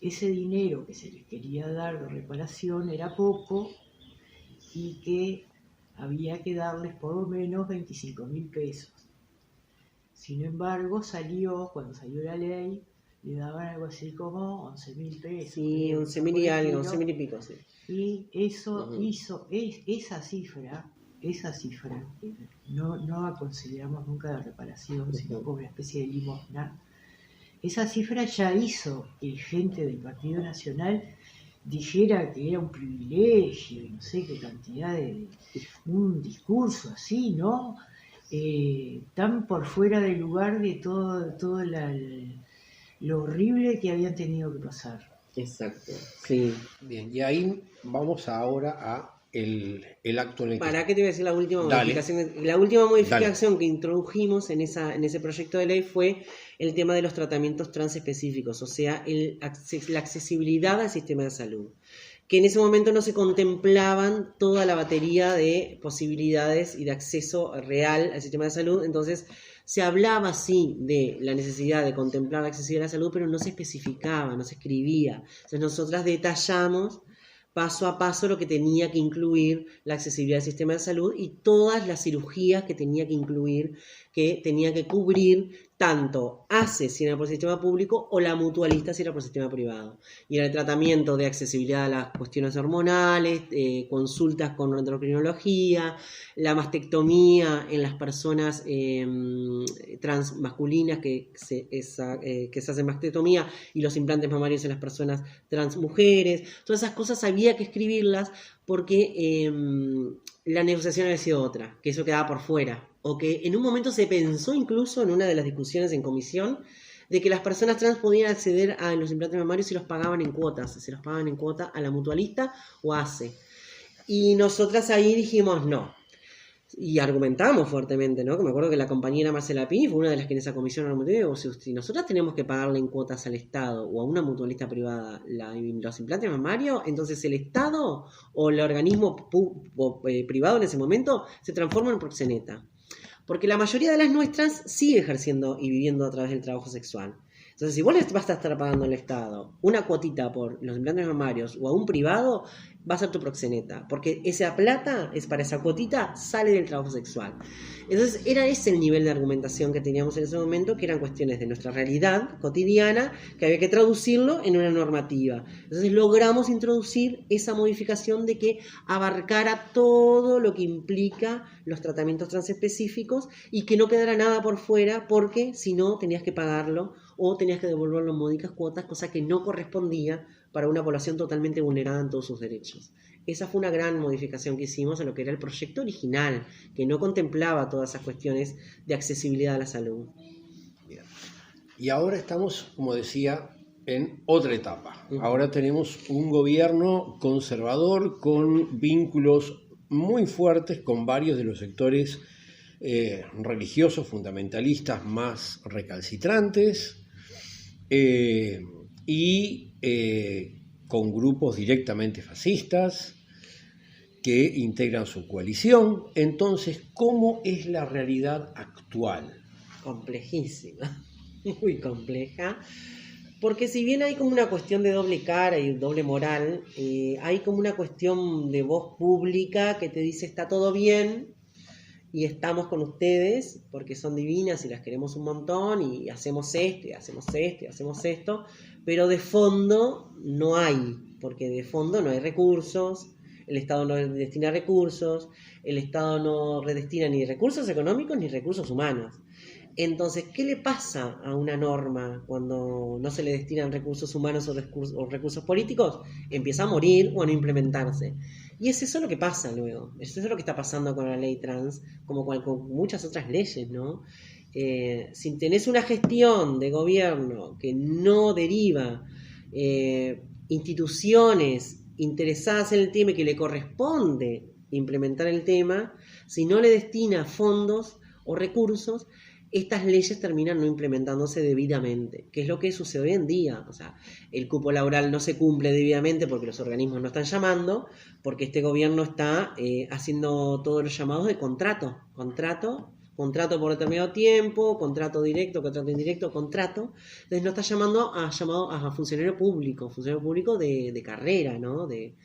ese dinero que se les quería dar de reparación era poco y que había que darles por lo menos 25.000 pesos. Sin embargo, cuando salió la ley, le daban algo así como 11.000 pesos.
Sí, 11.000 y algo, 11.000 y pico, sí.
Y eso hizo, esa cifra, no la consideramos nunca de reparación, sino como una especie de limosna. Esa cifra ya hizo que gente del Partido Nacional dijera que era un privilegio, y no sé qué cantidad de... un discurso así, ¿no? Tan por fuera del lugar de todo lo horrible que habían tenido que pasar.
Exacto, sí.
Bien, y ahí vamos ahora a el acto en el que...
¿Para qué te voy a decir la última
Dale.
modificación? La última modificación que introdujimos en ese proyecto de ley fue el tema de los tratamientos transespecíficos, o sea, la accesibilidad al sistema de salud, que en ese momento no se contemplaban toda la batería de posibilidades y de acceso real al sistema de salud. Entonces se hablaba sí de la necesidad de contemplar la accesibilidad a la salud, pero no se especificaba, no se escribía. Entonces nosotras detallamos paso a paso lo que tenía que incluir la accesibilidad al sistema de salud y todas las cirugías que tenía que incluir, que tenía que cubrir tanto ACE si era por el sistema público o la mutualista si era por el sistema privado. Y era el tratamiento de accesibilidad a las cuestiones hormonales, consultas con endocrinología, la mastectomía en las personas transmasculinas que se hacen mastectomía y los implantes mamarios en las personas transmujeres. Todas esas cosas había que escribirlas porque la negociación había sido otra, que eso quedaba por fuera. O que en un momento se pensó incluso en una de las discusiones en comisión de que las personas trans podían acceder a los implantes mamarios si los pagaban en cuotas, se los pagaban en cuota a la mutualista o a ACE. Y nosotras ahí dijimos no. Y argumentamos fuertemente, ¿no? Que me acuerdo que la compañera Marcela Pini fue una de las que en esa comisión argumentó, si nosotras tenemos que pagarle en cuotas al Estado o a una mutualista privada los implantes mamarios, entonces el Estado o el organismo privado en ese momento se transforma en proxeneta. Porque la mayoría de las nuestras sigue ejerciendo y viviendo a través del trabajo sexual. Entonces, si vos le vas a estar pagando al Estado una cuotita por los implantes mamarios o a un privado, va a ser tu proxeneta. Porque esa plata, es para esa cuotita, sale del trabajo sexual. Entonces, era ese el nivel de argumentación que teníamos en ese momento, que eran cuestiones de nuestra realidad cotidiana, que había que traducirlo en una normativa. Entonces, logramos introducir esa modificación de que abarcara todo lo que implica los tratamientos transespecíficos y que no quedara nada por fuera, porque si no, tenías que pagarlo o tenías que devolverlo en módicas cuotas, cosa que no correspondía para una población totalmente vulnerada en todos sus derechos. Esa fue una gran modificación que hicimos a lo que era el proyecto original, que no contemplaba todas esas cuestiones de accesibilidad a la salud.
Bien. Y ahora estamos, como decía, en otra etapa. Ahora tenemos un gobierno conservador con vínculos muy fuertes con varios de los sectores religiosos fundamentalistas más recalcitrantes, y con grupos directamente fascistas que integran su coalición. Entonces, ¿cómo es la realidad actual?
Complejísima, muy compleja, porque si bien hay como una cuestión de doble cara y doble moral, hay como una cuestión de voz pública que te dice está todo bien y estamos con ustedes porque son divinas y las queremos un montón y hacemos esto y hacemos esto y hacemos esto, pero de fondo no hay, porque de fondo no hay recursos, el Estado no destina recursos, el Estado no redestina ni recursos económicos ni recursos humanos. Entonces, ¿qué le pasa a una norma cuando no se le destinan recursos humanos o recursos políticos? Empieza a morir o a no implementarse. Y es eso lo que pasa luego. Eso es lo que está pasando con la ley trans, como con muchas otras leyes, ¿no? Si tenés una gestión de gobierno que no deriva instituciones interesadas en el tema y que le corresponde implementar el tema, si no le destina fondos o recursos, estas leyes terminan no implementándose debidamente, que es lo que sucede hoy en día. O sea, el cupo laboral no se cumple debidamente porque los organismos no están llamando, porque este gobierno está haciendo todos los llamados de contrato por determinado tiempo, contrato directo, contrato indirecto, contrato. Entonces no está llamando a funcionario público de carrera, ¿no? De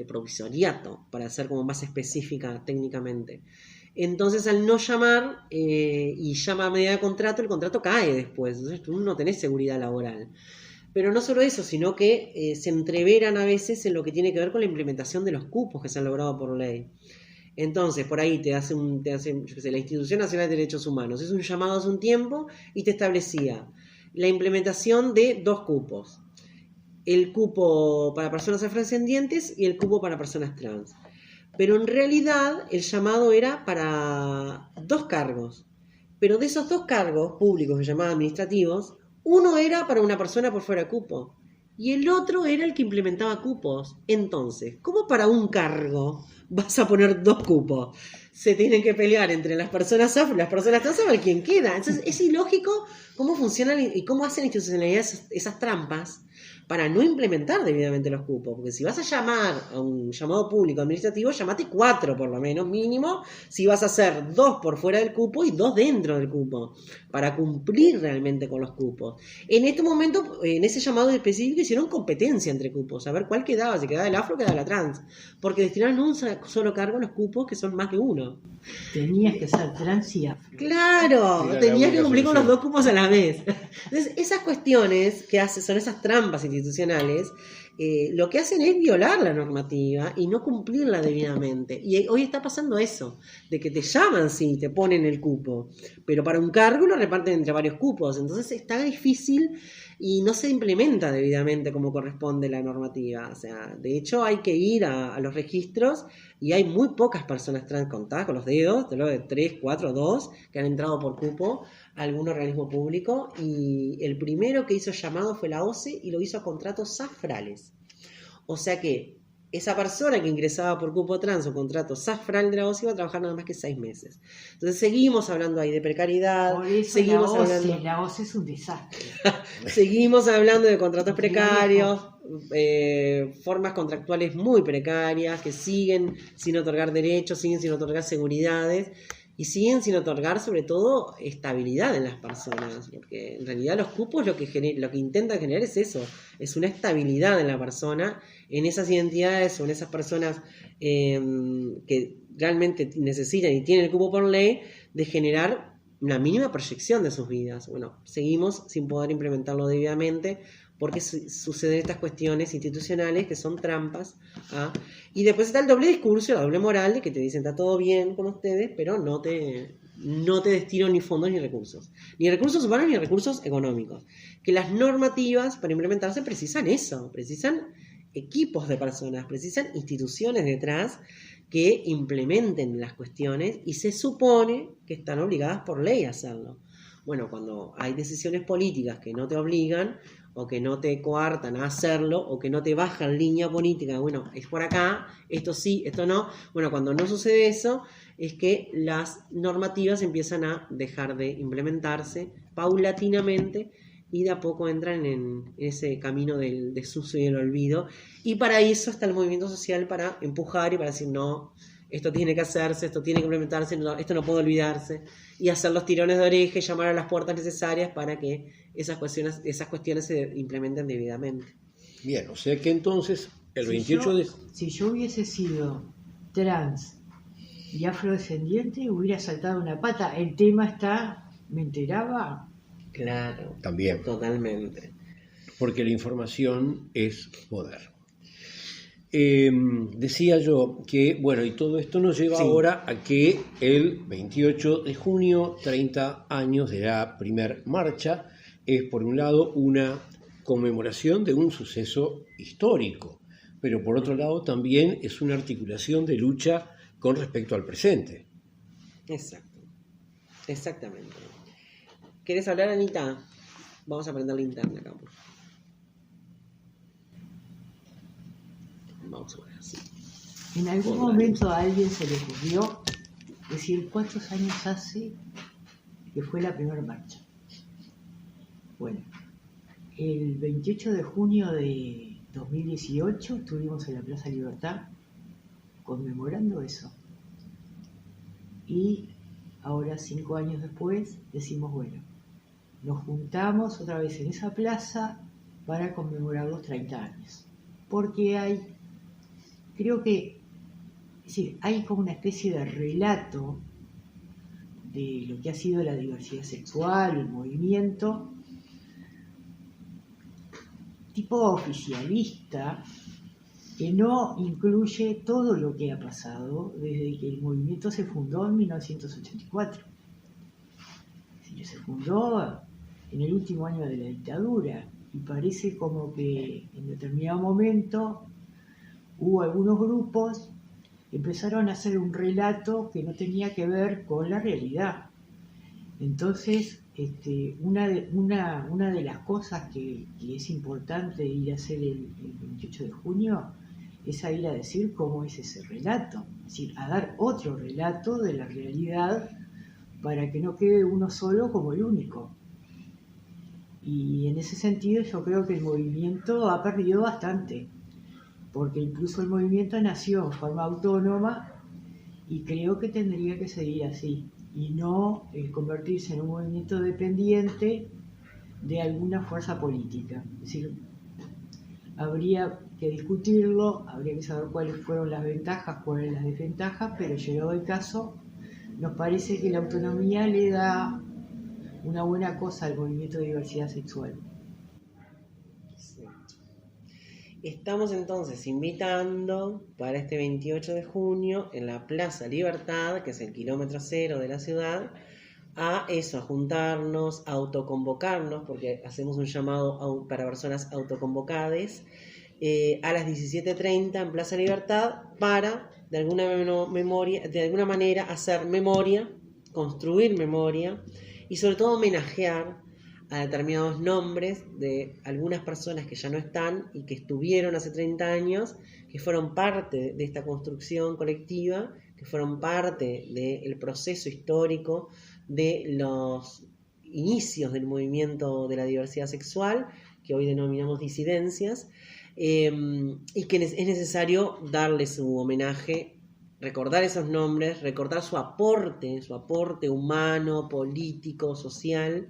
provisoriato, para ser como más específica técnicamente. Entonces, al no llamar y llama a medida de contrato, el contrato cae después. Entonces, tú no tenés seguridad laboral. Pero no solo eso, sino que se entreveran a veces en lo que tiene que ver con la implementación de los cupos que se han logrado por ley. Entonces, por ahí te hace yo qué sé, la Institución Nacional de Derechos Humanos. Es un llamado hace un tiempo y te establecía la implementación de 2 cupos. El cupo para personas afrodescendientes y el cupo para personas trans. Pero en realidad el llamado era para 2 cargos. Pero de esos 2 cargos públicos que llamaban administrativos, uno era para una persona por fuera de cupo y el otro era el que implementaba cupos. Entonces, ¿cómo para un cargo vas a poner 2 cupos? Se tienen que pelear entre las personas afro y las personas trans a ver quién queda. Entonces es ilógico cómo funcionan y cómo hacen institucionalidades esas trampas para no implementar debidamente los cupos. Porque si vas a llamar a un llamado público administrativo, llamate 4 por lo menos, mínimo, si vas a hacer 2 por fuera del cupo y 2 dentro del cupo, para cumplir realmente con los cupos. En este momento, en ese llamado específico, hicieron competencia entre cupos, a ver cuál quedaba, si quedaba el afro o quedaba la trans, porque destinaron un solo cargo a los cupos, que son más de uno.
Tenías que ser trans y afro.
Claro, tenías que cumplir con los 2 cupos a la vez. Entonces, esas cuestiones que son esas trampas institucionales, lo que hacen es violar la normativa y no cumplirla debidamente. Y hoy está pasando eso, de que te llaman, sí, te ponen el cupo, pero para un cargo lo reparten entre varios cupos. Entonces está difícil y no se implementa debidamente como corresponde la normativa. O sea, de hecho hay que ir a los registros y hay muy pocas personas trans contadas con los dedos, te lo de 3, 4, 2, que han entrado por cupo a algún organismo público, y el primero que hizo llamado fue la OCE y lo hizo a contratos safrales. O sea que esa persona que ingresaba por cupo trans o contrato safral de la OCE iba a trabajar nada más que 6 meses. Entonces seguimos hablando ahí de precariedad.
Por eso
seguimos
la OCE es un desastre.
Seguimos hablando de contratos precarios, formas contractuales muy precarias que siguen sin otorgar derechos, siguen sin otorgar seguridades y siguen sin otorgar sobre todo estabilidad en las personas, porque en realidad los cupos lo que intentan generar es eso, es una estabilidad en la persona, en esas identidades o en esas personas que realmente necesitan y tienen el cupo por ley, de generar una mínima proyección de sus vidas. Bueno, seguimos sin poder implementarlo debidamente porque suceden estas cuestiones institucionales que son trampas. Y después está el doble discurso, la doble moral, de que te dicen está todo bien con ustedes, pero no te destino ni fondos ni recursos humanos ni recursos económicos. Que las normativas para implementarse precisan eso, precisan equipos de personas, precisan instituciones detrás que implementen las cuestiones y se supone que están obligadas por ley a hacerlo. Bueno, cuando hay decisiones políticas que no te obligan o que no te coartan a hacerlo o que no te bajan línea política, bueno, es por acá, esto sí, esto no. Bueno, cuando no sucede eso, es que las normativas empiezan a dejar de implementarse paulatinamente y de a poco entran en ese camino del desuso y el olvido. Y para eso está el movimiento social, para empujar y para decir, no, esto tiene que hacerse, esto tiene que implementarse, no, esto no puede olvidarse, y hacer los tirones de oreja y llamar a las puertas necesarias para que esas cuestiones se implementen debidamente.
Bien, o sea que entonces el 28 de...
Si yo hubiese sido trans y afrodescendiente, hubiera saltado una pata. El tema está, ¿me enteraba?
Claro,
También.
Totalmente.
Porque la información es poder. Decía yo que, bueno, y todo esto nos lleva ahora a que el 28 de junio, 30 años de la primer marcha, es por un lado una conmemoración de un suceso histórico, pero por otro lado también es una articulación de lucha con respecto al presente.
Exacto, exactamente. ¿Querés hablar, Anita? Vamos a prender la linterna acá. Vamos a ver así.
En algún momento a alguien se le ocurrió decir cuántos años hace que fue la primera marcha. Bueno, el 28 de junio de 2018 estuvimos en la Plaza Libertad conmemorando eso. Y ahora, 5 años después, decimos, bueno, nos juntamos otra vez en esa plaza para conmemorar los 30 años. Porque creo que, es decir, hay como una especie de relato de lo que ha sido la diversidad sexual, el movimiento, tipo oficialista, que no incluye todo lo que ha pasado desde que el movimiento se fundó en 1984. Es decir, se fundó en el último año de la dictadura y parece como que en determinado momento hubo algunos grupos que empezaron a hacer un relato que no tenía que ver con la realidad. Entonces, una de las cosas que es importante ir a hacer el 28 de junio es a ir a decir cómo es ese relato, es decir, a dar otro relato de la realidad para que no quede uno solo como el único. Y en ese sentido yo creo que el movimiento ha perdido bastante, porque incluso el movimiento nació en forma autónoma y creo que tendría que seguir así y no convertirse en un movimiento dependiente de alguna fuerza política. Es decir, habría que discutirlo, habría que saber cuáles fueron las ventajas, cuáles las desventajas, pero llegado el caso, nos parece que la autonomía le da una buena cosa al movimiento de diversidad sexual.
Sí. Estamos entonces invitando para este 28 de junio en la Plaza Libertad, que es el kilómetro cero de la ciudad, a juntarnos, a autoconvocarnos, porque hacemos un llamado para personas autoconvocadas, a las 17:30 en Plaza Libertad para, de alguna manera, hacer memoria, construir memoria y sobre todo homenajear a determinados nombres de algunas personas que ya no están y que estuvieron hace 30 años, que fueron parte de esta construcción colectiva, que fueron parte del proceso histórico de los inicios del movimiento de la diversidad sexual, que hoy denominamos disidencias, y que es necesario darle su homenaje, recordar esos nombres, recordar su aporte humano, político, social,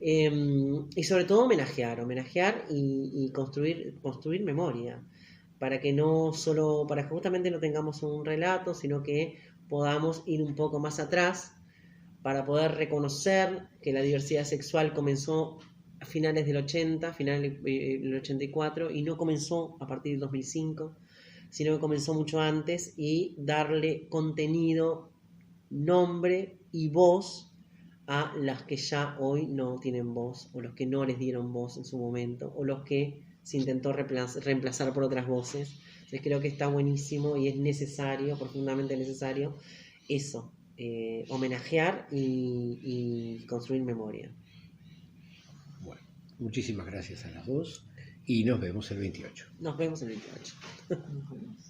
y sobre todo homenajear y construir memoria, para que justamente no tengamos un relato, sino que podamos ir un poco más atrás para poder reconocer que la diversidad sexual comenzó a finales del 80, finales del 84, y no comenzó a partir del 2005, sino que comenzó mucho antes, y darle contenido, nombre y voz a las que ya hoy no tienen voz, o los que no les dieron voz en su momento, o los que se intentó reemplazar por otras voces. Entonces creo que está buenísimo y es necesario, profundamente necesario, eso, homenajear y construir memoria.
Bueno, muchísimas gracias a las dos y nos vemos el 28.
Nos vemos el 28.
Nos vemos.